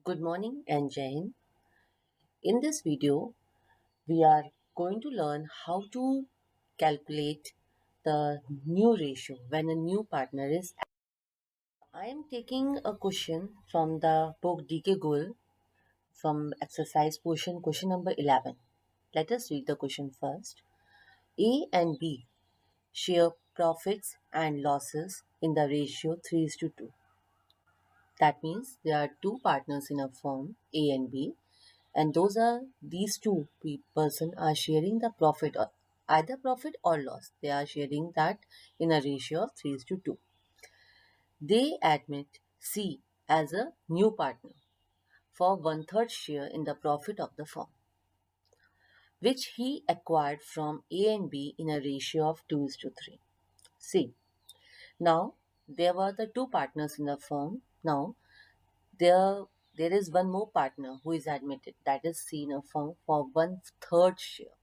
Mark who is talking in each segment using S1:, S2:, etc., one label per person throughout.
S1: Good morning and Jai Hind. In this video, we are going to learn how to calculate the new ratio when a new partner is. I am taking a question from the book DK Gul from exercise question number 11. Let us read the question first. A and B share profits and losses in the ratio 3 is to 2. That means there are two partners in a firm, A and B, and these two person are sharing the profit, or either profit or loss. They are sharing that in a ratio of 3 is to 2. They admit C as a new partner for one third share in the profit of the firm, which he acquired from A and B in a ratio of 2 is to 3. C. Now there were the two partners in the firm. Now there there is one more partner who is admitted, that is C in a firm, for one third share.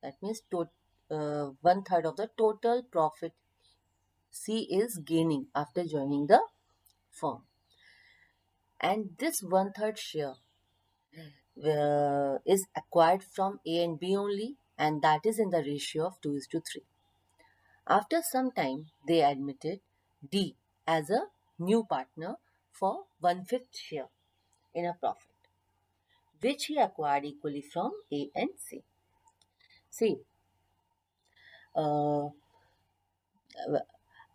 S1: That means one third of the total profit C is gaining after joining the firm. And this one third share is acquired from A and B only, and that is in the ratio of 2 is to 3. After some time, they admitted D as a new partner for one fifth share in a profit, which he acquired equally from A and C. See, uh,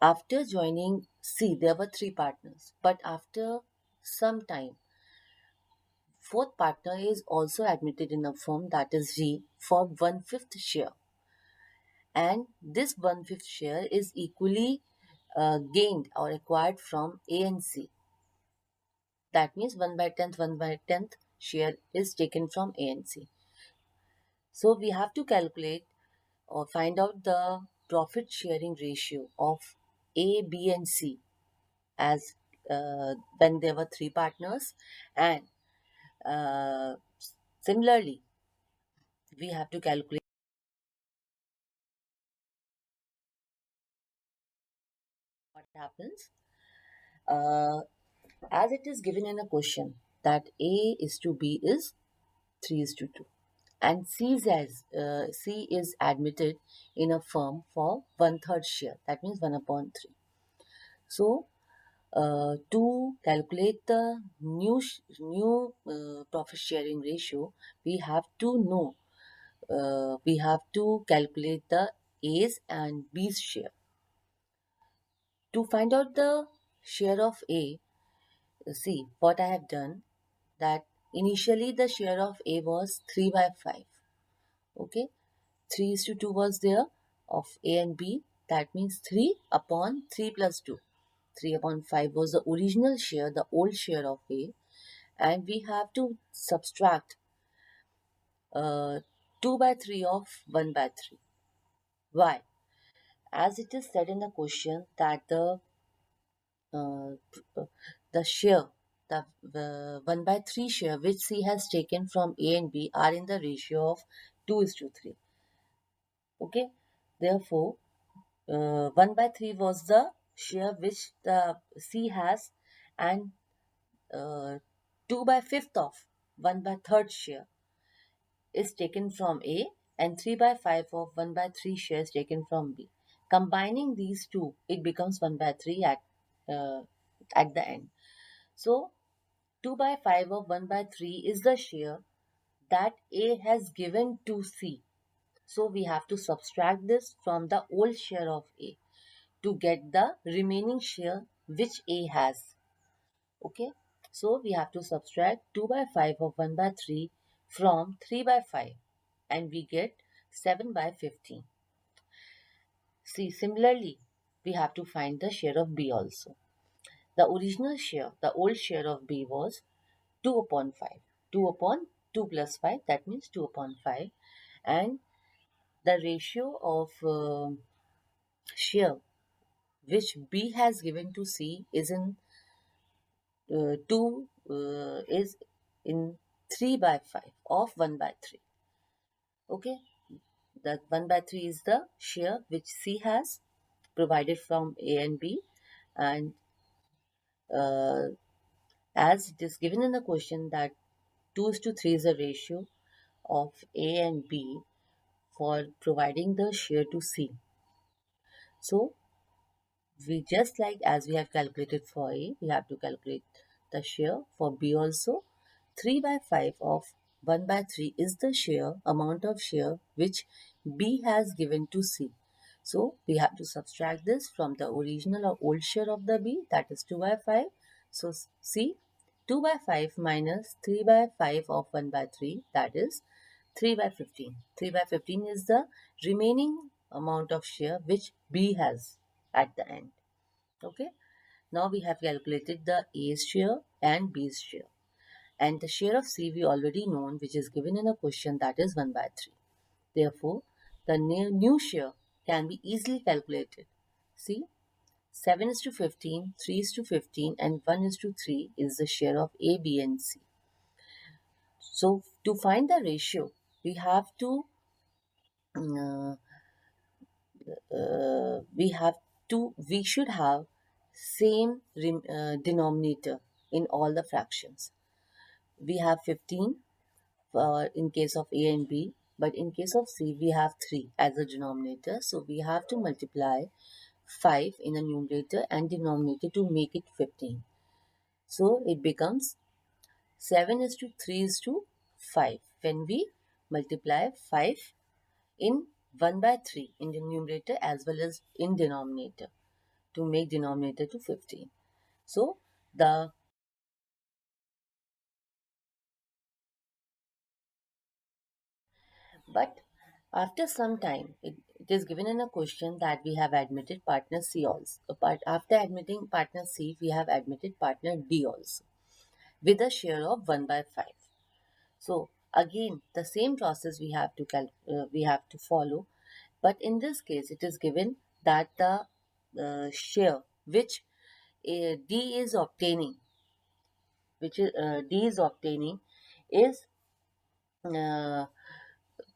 S1: after joining C, there were three partners, but after some time, fourth partner is also admitted in a firm, that is G, for one fifth share, and this one fifth share is equally gained or acquired from A and C. That means 1/10 share is taken from A and C. So we have to calculate or find out the profit sharing ratio of A, B, and C as when there were three partners, and uh, similarly we have to calculate what happens uh, as it is given in a question that A is to B is 3 is to 2, and C is admitted in a firm for one third share, that means 1 upon 3. So to calculate the new profit sharing ratio, we have to know we have to calculate the A's and B's share. To find out the share of A, see what I have done, that initially the share of A was 3 by 5. Okay, 3 is to 2 was there of A and B. That means 3 upon 3 plus 2. 3 upon 5 was the original share, the old share of A, and we have to subtract uh, 2 by 3 of 1 by 3. Why? As it is said in the question that uh, the share, the 1 by 3 share which C has taken from A and B are in the ratio of 2 is to 3. Okay, therefore, 1 by 3 was the share which the C has, and 2 by 5th of 1 by 3rd share is taken from A, and 3 by 5 of 1 by 3 shares taken from B. Combining these two, it becomes 1 by 3 uh, at the end. So 2 by 5 of 1 by 3 is the share that A has given to C. So we have to subtract this from the old share of A to get the remaining share which A has. Okay, so we have to subtract 2 by 5 of 1 by 3 from 3 by 5, and we get 7 by 15. See, similarly, we have to find the share of B also. The original share, the old share of B was 2 upon 5. 2 upon 2 plus 5, that means 2 upon 5. And the ratio of share which B has given to C is in 2 is in 3 by 5 of 1 by 3. Okay, that 1 by 3 is the share which C has provided from A and B, and uh, As it is given in the question that 2 is to 3 is a ratio of A and B for providing the share to C. So we just like as we have calculated for A, we have to calculate the share for B also. 3 by 5 of 1 by 3 is the share amount of share which B has given to C. So we have to subtract this from the original or old share of the B, that is 2 by 5. So C, 2 by 5 minus 3 by 5 of 1 by 3, that is 3 by 15. 3 by 15 is the remaining amount of share which B has at the end. Okay. Now we have calculated the A's share and B's share. And the share of C we already known, which is given in a question, that is 1 by 3. Therefore, the new share can be easily calculated. See, 7 is to 15, 3 is to 15, and 1 is to 3 is the share of A, B, and C. So, to find the ratio, we have to uh, we should have same denominator in all the fractions. We have 15 in case of A and B, but in case of C we have 3 as a denominator, so we have to multiply 5 in the numerator and denominator to make it 15. So it becomes 7 is to 3 is to 5 when we multiply 5 in 1 by 3 in the numerator as well as in denominator to make denominator to 15. So the but after some time it is given in a question that we have admitted partner C also. But after admitting partner C, we have admitted partner D also with a share of 1 by 5. So again the same process we have to follow, but in this case it is given that the share which D is obtaining, is uh,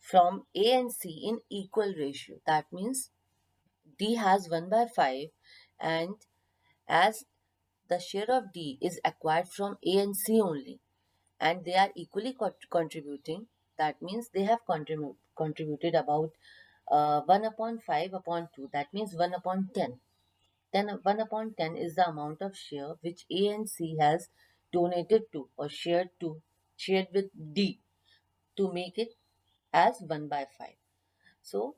S1: from A and C in equal ratio. That means D has 1 by 5, and as the share of D is acquired from A and C only, and they are equally contributing, that means they have contributed about 1 upon 5 upon 2, that means 1 upon 10. Then 1 upon 10 is the amount of share which A and C has donated to or shared with D to make it as 1 by 5. So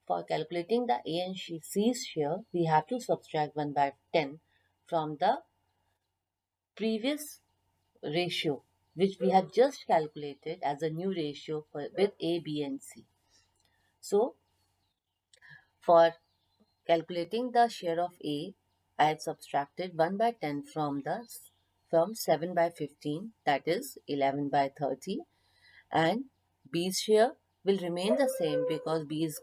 S1: for calculating the A and C's share, we have to subtract 1 by 10 from the previous ratio which we have just calculated as a new ratio with A, B and C. So for calculating the share of A, I had subtracted 1 by 10 from 7 by 15, that is 11 by 30, and B's share will remain the same because B is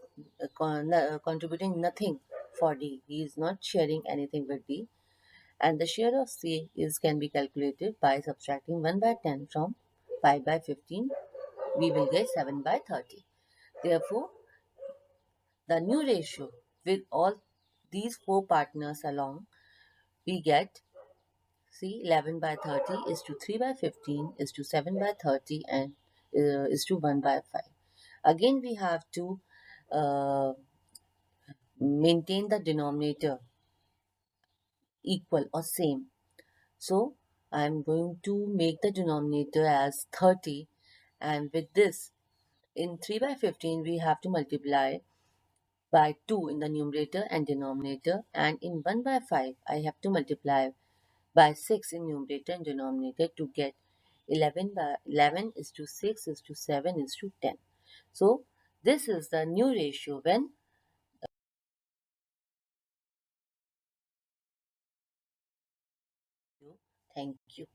S1: contributing nothing for D. He is not sharing anything with D. And the share of C is can be calculated by subtracting 1 by 10 from 5 by 15. We will get 7 by 30. Therefore, the new ratio with all these four partners along, we get, see, 11 by 30 is to 3 by 15 is to 7 by 30 and is to 1 by 5. Again, we have to uh, maintain the denominator equal or same. So I'm going to make the denominator as 30, and with this in 3 by 15 we have to multiply by 2 in the numerator and denominator, and in 1 by 5 I have to multiply by 6 in numerator and denominator to get 11 by 11 is to 6 is to 7 is to 10. So this is the new ratio when thank you.